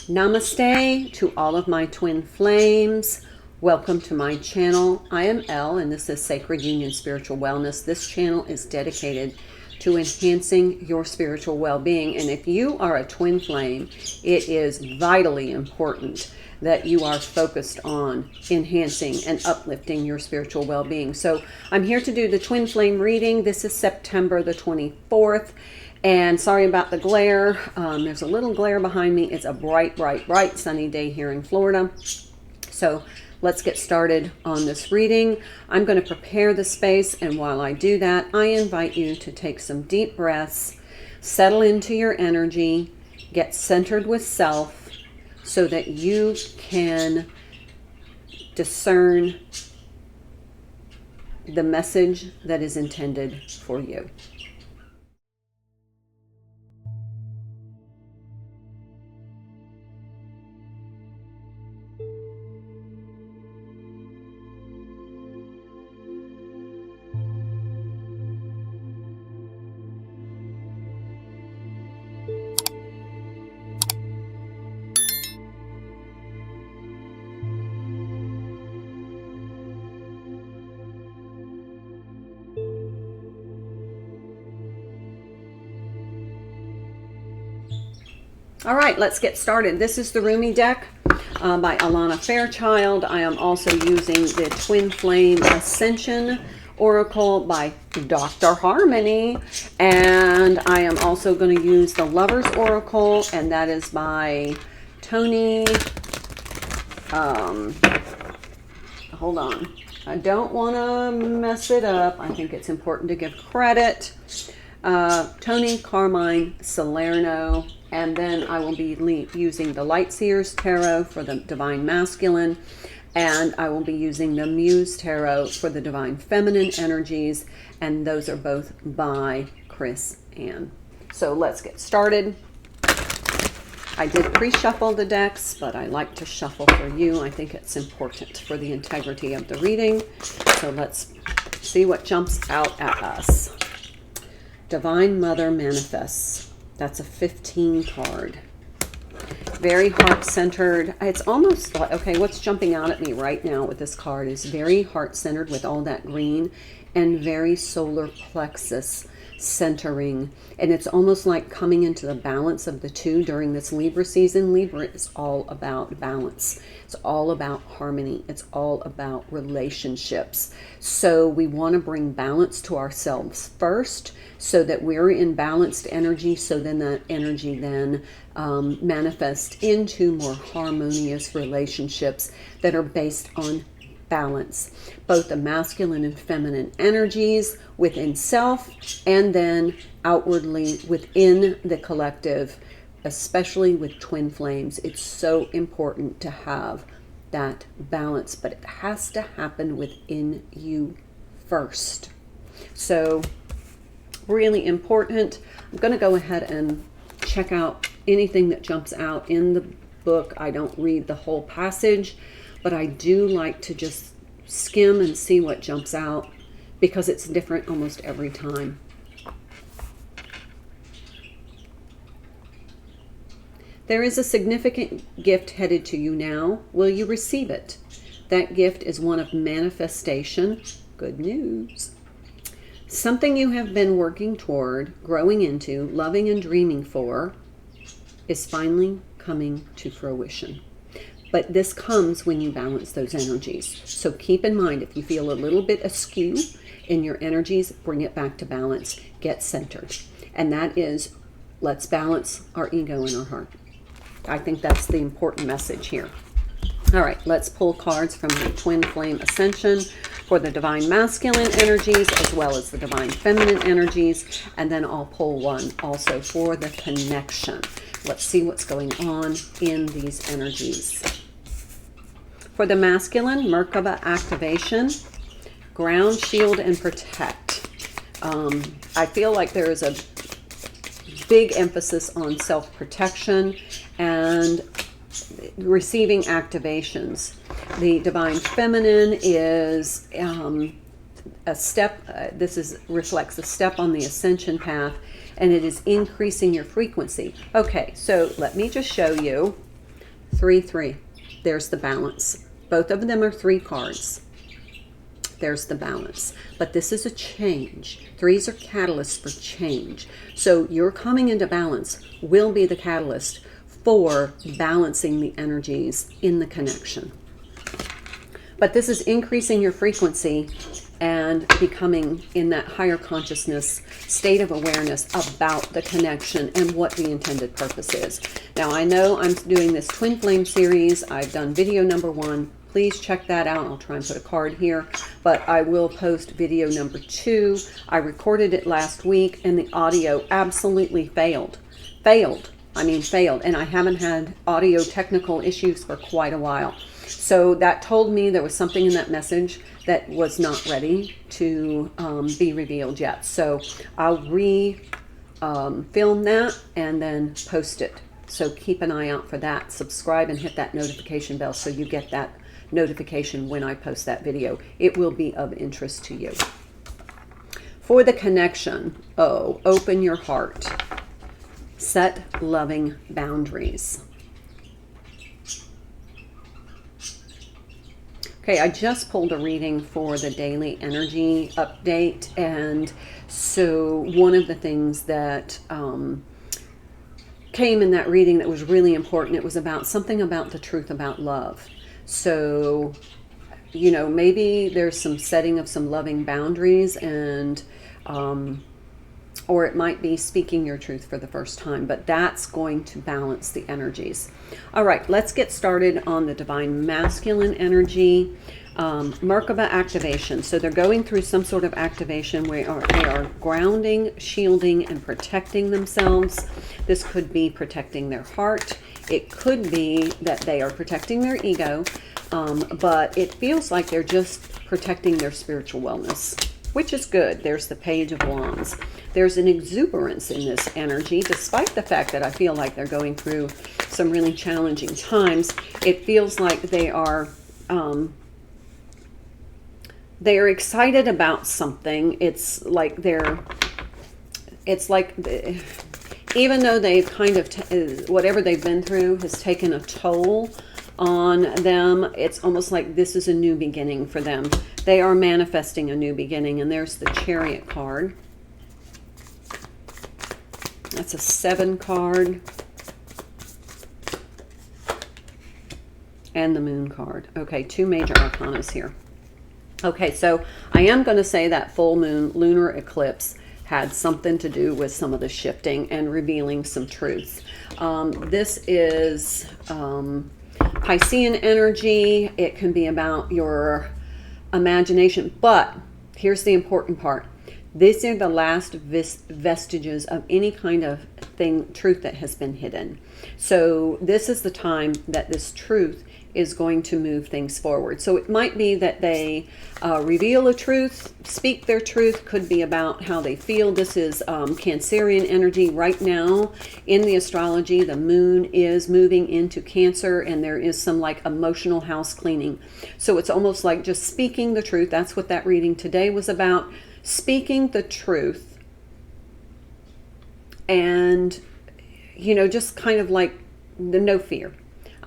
Namaste to all of my twin flames. Welcome to my channel. I am Elle, and this is Sacred Union Spiritual Wellness. This channel is dedicated to enhancing your spiritual well-being. And if you are a twin flame, it is vitally important that you are focused on enhancing and uplifting your spiritual well-being. So I'm here to do the twin flame reading. This is September the 24th. And sorry about the glare. There's a little glare behind me. It's a bright, bright, bright sunny day here in Florida. So let's get started on this reading. I'm going to prepare the space, and while I do that, I invite you to take some deep breaths, settle into your energy, get centered with self so that you can discern the message that is intended for you. All right, let's get started. This is the Rumi deck by Alana Fairchild. I am also using the Twin Flame Ascension Oracle by Dr. Harmony. And I am also going to use the Lover's Oracle, and that is by Tony. Hold on. I don't want to mess it up. I think it's important to give credit. Tony Carmine Salerno. And then I will be using the Lightseers Tarot for the Divine Masculine. And I will be using the Muse Tarot for the Divine Feminine energies. And those are both by Chris Ann. So let's get started. I did pre-shuffle the decks, but I like to shuffle for you. I think it's important for the integrity of the reading. So let's see what jumps out at us. Divine Mother Manifests. That's a 15 card. Very heart-centered. It's almost like, okay, what's jumping out at me right now with this card is very heart-centered with all that green and very solar plexus centering. And it's almost like coming into the balance of the two during this Libra season. Libra is all about balance. It's all about harmony. It's all about relationships. So we want to bring balance to ourselves first so that we're in balanced energy. So then that energy then manifests into more harmonious relationships that are based on balance, both the masculine and feminine energies within self and then outwardly within the collective, especially with twin flames. It's so important to have that balance, but it has to happen within you first. So really important. I'm going to go ahead and check out anything that jumps out in the book. I don't read the whole passage, but I do like to just skim and see what jumps out because it's different almost every time. There is a significant gift headed to you now. Will you receive it? That gift is one of manifestation. Good news. Something you have been working toward, growing into, loving and dreaming for is finally coming to fruition. But this comes when you balance those energies. So keep in mind, if you feel a little bit askew in your energies, bring it back to balance. Get centered. And that is, let's balance our ego and our heart. I think that's the important message here. All right, let's pull cards from the Twin Flame Ascension for the Divine Masculine energies as well as the Divine Feminine energies. And then I'll pull one also for the connection. Let's see what's going on in these energies. For the masculine, Merkaba activation, ground, shield, and protect. I feel like there is a big emphasis on self-protection and receiving activations. The Divine Feminine is a step, reflects a step on the ascension path, and it is increasing your frequency. Okay, so let me just show you 3, 3. There's the balance. Both of them are 3 cards. There's the balance. But this is a change. 3s are catalysts for change. So your coming into balance will be the catalyst for balancing the energies in the connection. But this is increasing your frequency and becoming in that higher consciousness state of awareness about the connection and what the intended purpose is. Now, I know I'm doing this Twin Flame series. I've done video number 1. Please check that out. I'll try and put a card here, but I will post video number 2. I recorded it last week and the audio absolutely failed. I mean, failed. And I haven't had audio technical issues for quite a while. So that told me there was something in that message that was not ready to be revealed yet. So I'll film that and then post it. So keep an eye out for that. Subscribe and hit that notification bell so you get that notification when I post that video. It will be of interest to you. For the connection, open your heart. Set loving boundaries. Okay, I just pulled a reading for the daily energy update, and so one of the things that came in that reading that was really important, it was about something about the truth about love. So, you know, maybe there's some setting of some loving boundaries, and or it might be speaking your truth for the first time, but that's going to balance the energies. All right, let's get started on the Divine Masculine energy. Merkaba activation. So they're going through some sort of activation where they are grounding, shielding, and protecting themselves. This could be protecting their heart. It could be that they are protecting their ego, but it feels like they're just protecting their spiritual wellness, which is good. There's the Page of Wands. There's an exuberance in this energy, despite the fact that I feel like they're going through some really challenging times. It feels like they are excited about something. It's like even though they've kind of, whatever they've been through has taken a toll on them, it's almost like this is a new beginning for them. They are manifesting a new beginning, and there's the Chariot card. That's a 7 card. And the Moon card. Okay, 2 major arcanas here. Okay, so I am going to say that full moon lunar eclipse had something to do with some of the shifting and revealing some truths. This is Piscean energy. It can be about your imagination, but here's the important part. These are the last vestiges of any kind of truth that has been hidden. So this is the time that this truth is going to move things forward. So it might be that they reveal a truth, speak their truth, could be about how they feel. This is Cancerian energy right now. In the astrology, the moon is moving into Cancer, and there is some like emotional house cleaning. So it's almost like just speaking the truth. That's what that reading today was about. Speaking the truth, and, you know, just kind of like the no fear.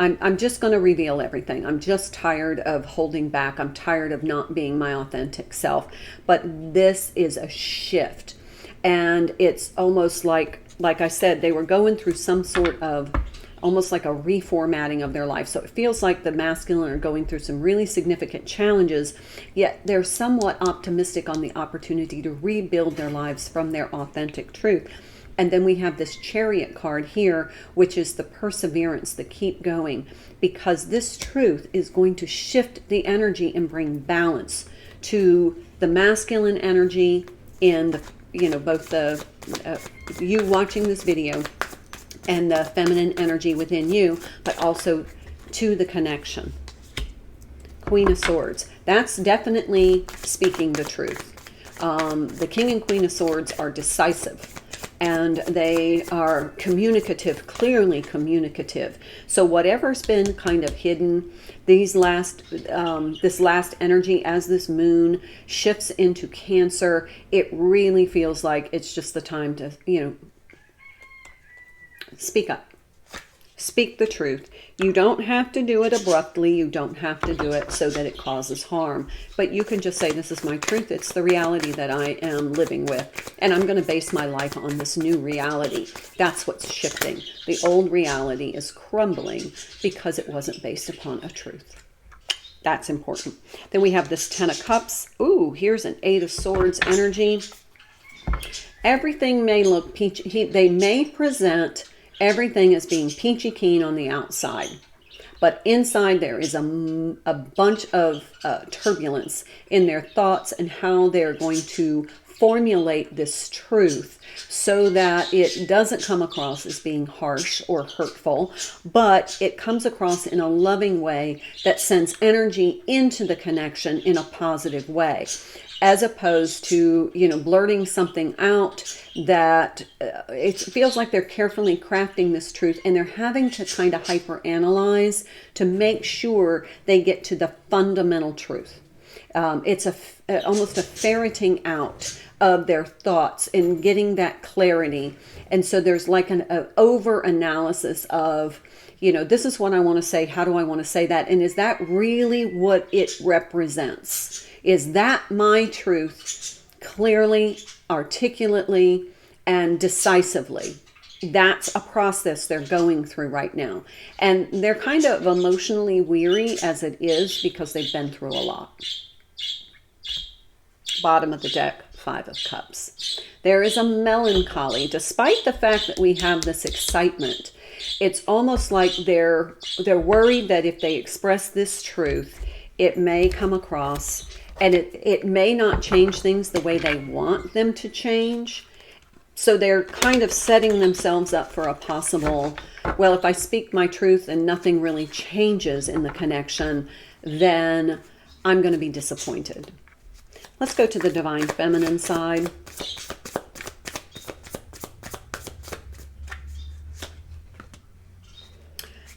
I'm just going to reveal everything. I'm just tired of holding back. I'm tired of not being my authentic self. But this is a shift. And it's almost like I said, they were going through some sort of almost like a reformatting of their life. So it feels like the masculine are going through some really significant challenges, yet they're somewhat optimistic on the opportunity to rebuild their lives from their authentic truth. And then we have this Chariot card here, which is the perseverance, the keep going, because this truth is going to shift the energy and bring balance to the masculine energy in the, you know, both the you watching this video and the feminine energy within you, but also to the connection. Queen of Swords. That's definitely speaking the truth. The King and Queen of Swords are decisive, and they are communicative, clearly communicative. So whatever's been kind of hidden, this last energy as this moon shifts into Cancer, it really feels like it's just the time to, you know, speak up. Speak the truth. You don't have to do it abruptly. You don't have to do it so that it causes harm. But you can just say, this is my truth. It's the reality that I am living with. And I'm going to base my life on this new reality. That's what's shifting. The old reality is crumbling because it wasn't based upon a truth. That's important. Then we have this 10 of Cups. Ooh, here's an 8 of Swords energy. Everything may look peachy. They may present everything as being peachy keen on the outside, but inside there is a bunch of turbulence in their thoughts and how they're going to formulate this truth so that it doesn't come across as being harsh or hurtful, but it comes across in a loving way that sends energy into the connection in a positive way, as opposed to, blurting something out that it feels like they're carefully crafting this truth and they're having to kind of hyper-analyze to make sure they get to the fundamental truth. It's almost a ferreting out of their thoughts and getting that clarity. And so there's like an over-analysis of, this is what I want to say. How do I want to say that? And is that really what it represents? Is that my truth clearly, articulately, and decisively? That's a process they're going through right now. And they're kind of emotionally weary as it is because they've been through a lot. Bottom of the deck, 5 of Cups. There is a melancholy. Despite the fact that we have this excitement, it's almost like they're worried that if they express this truth, it may come across and it may not change things the way they want them to change. So they're kind of setting themselves up for a possible, well, if I speak my truth and nothing really changes in the connection, then I'm going to be disappointed. Let's go to the Divine Feminine side.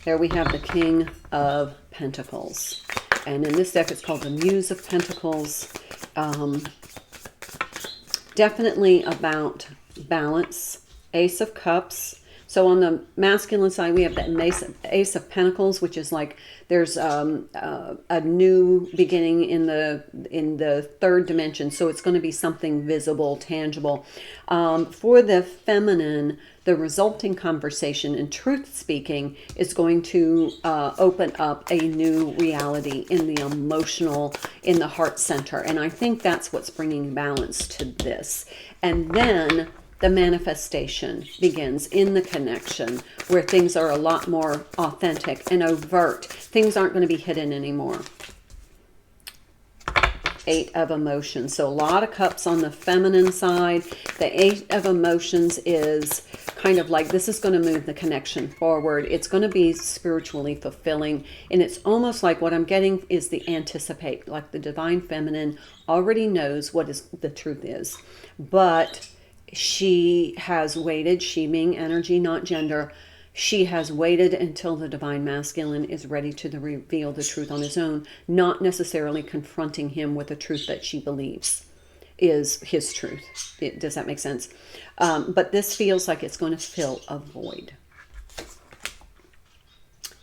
There we have the King of Pentacles. And in this deck, it's called the Muse of Pentacles. Definitely about balance. Ace of Cups. So on the masculine side, we have the Ace of Pentacles, which is like there's a new beginning in the third dimension. So it's going to be something visible, tangible. For the feminine, the resulting conversation and truth speaking is going to open up a new reality in the emotional, in the heart center. And I think that's what's bringing balance to this. And then the manifestation begins in the connection where things are a lot more authentic and overt. Things aren't going to be hidden anymore. 8 of Emotions. So a lot of cups on the feminine side. The 8 of Emotions is kind of like this is going to move the connection forward. It's going to be spiritually fulfilling. And it's almost like what I'm getting is the anticipate. Like the Divine Feminine already knows what the truth is. But she has waited, she being energy, not gender, she has waited until the Divine Masculine is ready to reveal the truth on his own, not necessarily confronting him with a truth that she believes is his truth. Does that make sense? But this feels like it's going to fill a void.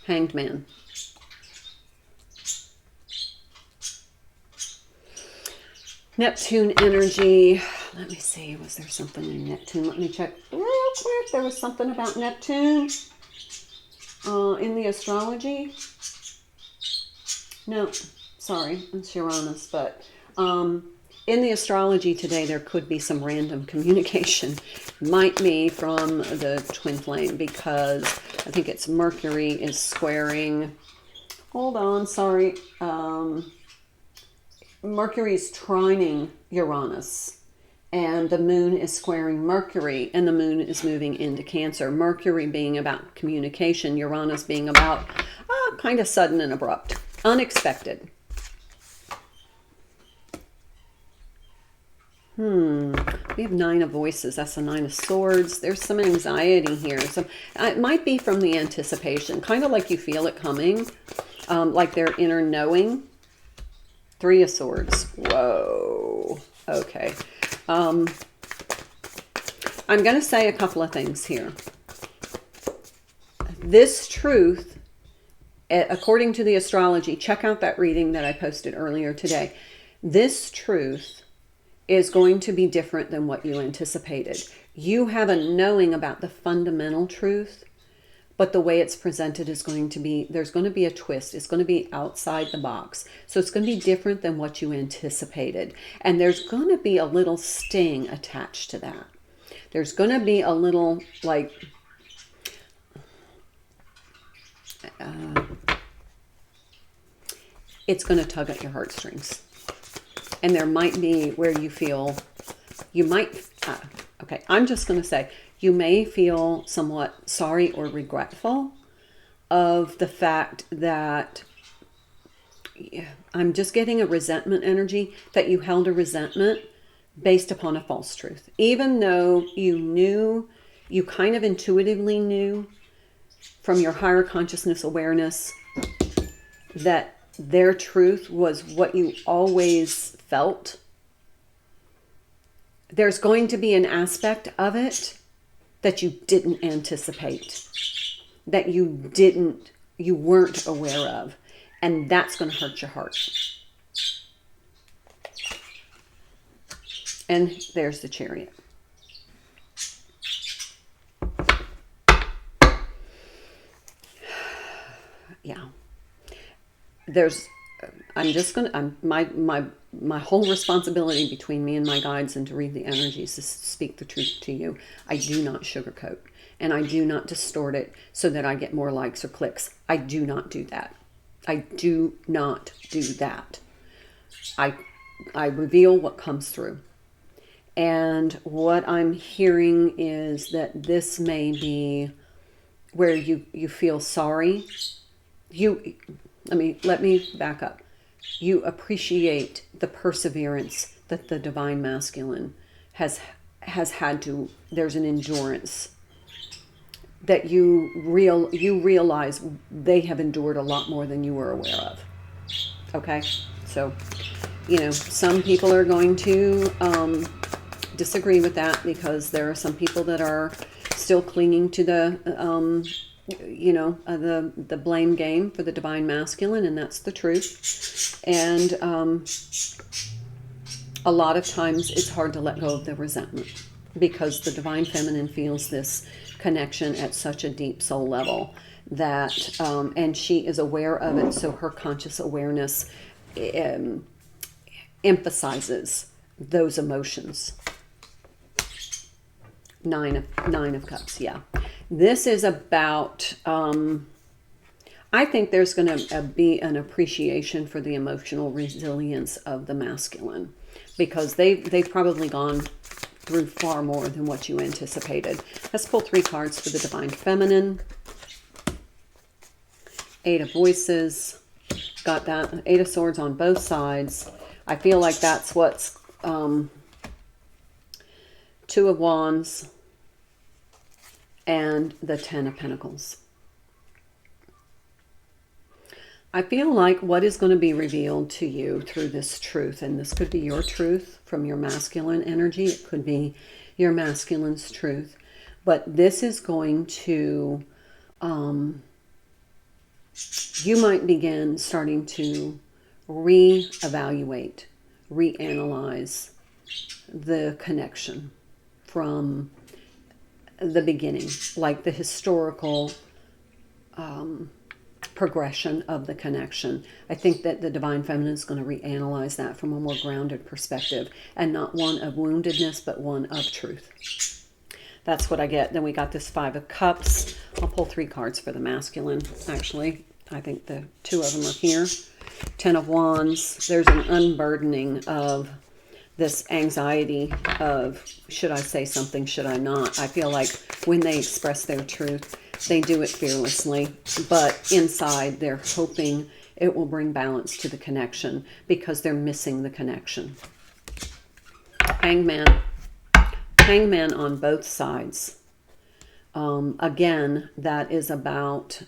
Hanged Man. Neptune energy. Let me see. Was there something in Neptune? Let me check real quick. There was something about Neptune in the astrology. No, sorry. It's Uranus. But in the astrology today, there could be some random communication. Might be from the twin flame because I think it's Mercury is squaring. Hold on. Sorry. Mercury's trining Uranus and the moon is squaring Mercury and the moon is moving into Cancer. Mercury being about communication, Uranus being about kind of sudden and abrupt, unexpected. We have 9 of Voices. That's the 9 of Swords. There's some anxiety here. So it might be from the anticipation, kind of like you feel it coming, like their inner knowing. 3 of Swords. Whoa. Okay. I'm going to say a couple of things here. This truth, according to the astrology, check out that reading that I posted earlier today. This truth is going to be different than what you anticipated. You have a knowing about the fundamental truth, but the way it's presented is going to be, there's going to be a twist. It's going to be outside the box. So it's going to be different than what you anticipated. And there's going to be a little sting attached to that. There's going to be a little, like, it's going to tug at your heartstrings. And there might be where you feel, you might, okay, I'm just going to say, you may feel somewhat sorry or regretful of the fact that, I'm just getting a resentment energy, that you held a resentment based upon a false truth. Even though you knew, you kind of intuitively knew from your higher consciousness awareness that their truth was what you always felt, there's going to be an aspect of it that you didn't anticipate, that you weren't aware of, and that's going to hurt your heart. And there's the Chariot. Yeah. My whole responsibility between me and my guides and to read the energies is to speak the truth to you. I do not sugarcoat, and I do not distort it so that I get more likes or clicks. I do not do that. I do not do that. I reveal what comes through. And what I'm hearing is that this may be where you feel sorry. Let me back up. You appreciate the perseverance that the divine masculine has had to, there's an endurance that you realize they have endured a lot more than you were aware of. Okay? So, some people are going to disagree with that, because there are some people that are still clinging to the blame game for the divine masculine, and that's the truth. And a lot of times it's hard to let go of the resentment, because the divine feminine feels this connection at such a deep soul level that, and she is aware of it, so her conscious awareness emphasizes those emotions. Nine of Cups, yeah. This is about, I think there's going to be an appreciation for the emotional resilience of the masculine, because they've probably gone through far more than what you anticipated. Let's pull 3 cards for the divine feminine. 8 of Voices. Got that. 8 of Swords on both sides. I feel like that's what's 2 of Wands and the 10 of Pentacles. I feel like what is going to be revealed to you through this truth, and this could be your truth from your masculine energy, it could be your masculine's truth, but this is going to, you might begin starting to reevaluate, reanalyze the connection from the beginning, like the historical progression of the connection. I think that the divine feminine is going to reanalyze that from a more grounded perspective, and not one of woundedness, but one of truth. That's what I get. Then we got this 5 of Cups. I'll pull 3 cards for the masculine. Actually, I think the 2 of them are here. 10 of Wands. There's an unburdening of this anxiety of, should I say something, should I not? I feel like when they express their truth, they do it fearlessly, but inside they're hoping it will bring balance to the connection, because they're missing the connection. Hangman on both sides. Again, that is about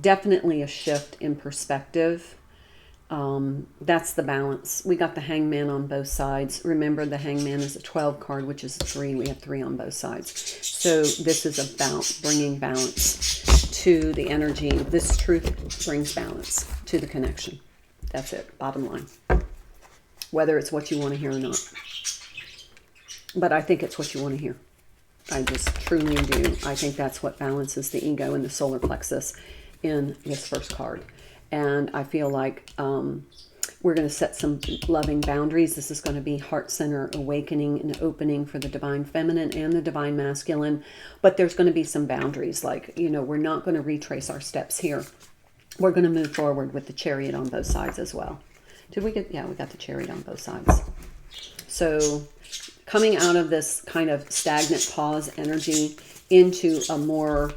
definitely a shift in perspective That's the balance. We got the hangman on both sides. Remember, the hangman is a 12 card, which is a 3. We have 3 on both sides. So this is about bringing balance to the energy. This truth brings balance to the connection. That's it, bottom line. Whether it's what you want to hear or not. But I think it's what you want to hear. I just truly do. I think that's what balances the ego and the solar plexus in this first card. And I feel like we're going to set some loving boundaries. This is going to be heart center awakening and opening for the divine feminine and the divine masculine. But there's going to be some boundaries. Like, you know, we're not going to retrace our steps here. We're going to move forward with the chariot on both sides as well. Did we get, yeah, we got the chariot on both sides. So coming out of this kind of stagnant pause energy into a more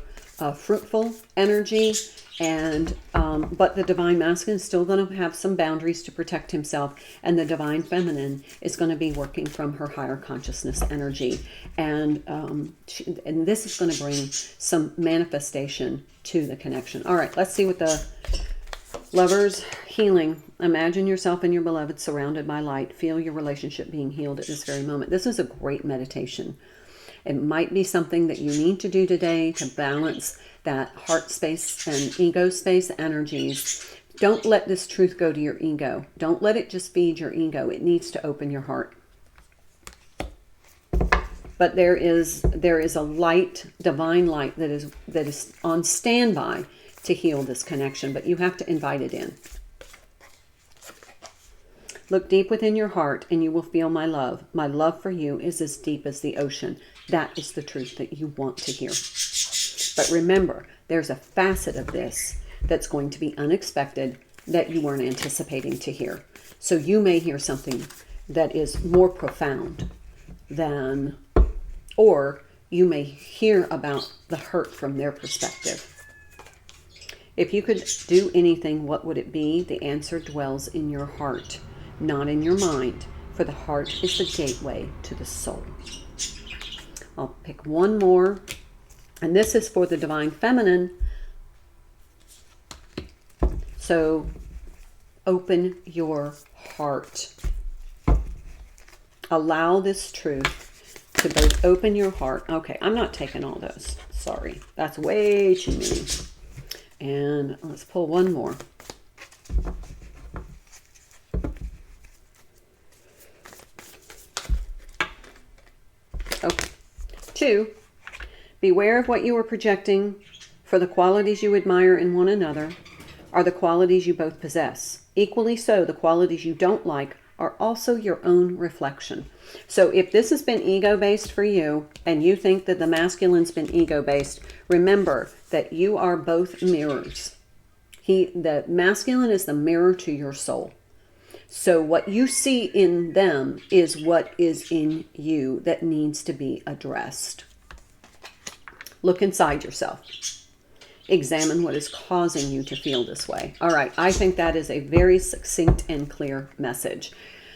fruitful energy. And but the divine masculine is still going to have some boundaries to protect himself, and the divine feminine is going to be working from her higher consciousness energy, and this is going to bring some manifestation to the connection. All right, let's see what the Lovers, healing. Imagine yourself and your beloved surrounded by light. Feel your relationship being healed at this very moment. This is a great meditation. It might be something that you need to do today to balance that heart space and ego space energies. Don't let this truth go to your ego. Don't let it just feed your ego. It needs to open your heart. But there is a light, divine light that is on standby to heal this connection, but you have to invite it in. Look deep within your heart and you will feel my love. My love for you is as deep as the ocean. That is the truth that you want to hear. But remember, there's a facet of this that's going to be unexpected that you weren't anticipating to hear. So you may hear something that is more profound than, or you may hear about the hurt from their perspective. If you could do anything, what would it be? The answer dwells in your heart, not in your mind, for the heart is the gateway to the soul. I'll pick one more, and this is for the divine feminine. So open your heart. Allow this truth to both open your heart. Okay, I'm not taking all those. Sorry, that's way too many. And let's pull one more. Okay. 2, beware of what you are projecting, for the qualities you admire in one another are the qualities you both possess. Equally so, the qualities you don't like are also your own reflection. So if this has been ego-based for you, and you think that the masculine's been ego-based, remember that you are both mirrors. The masculine is the mirror to your soul. So what you see in them is what is in you that needs to be addressed. Look inside yourself. Examine what is causing you to feel this way. All right, I think that is a very succinct and clear message.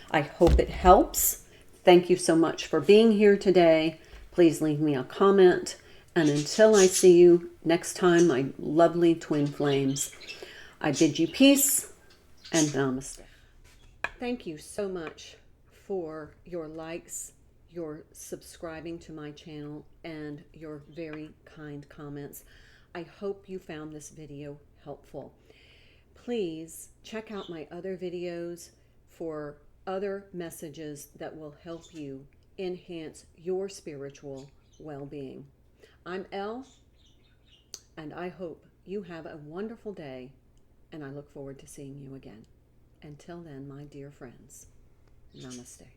I hope it helps. Thank you so much for being here today. Please leave me a comment. And until I see you next time, my lovely twin flames, I bid you peace and namaste. Thank you so much for your likes, your subscribing to my channel, and your very kind comments. I hope you found this video helpful. Please check out my other videos for other messages that will help you enhance your spiritual well-being. I'm Elle, and I hope you have a wonderful day, and I look forward to seeing you again. Until then, my dear friends, namaste.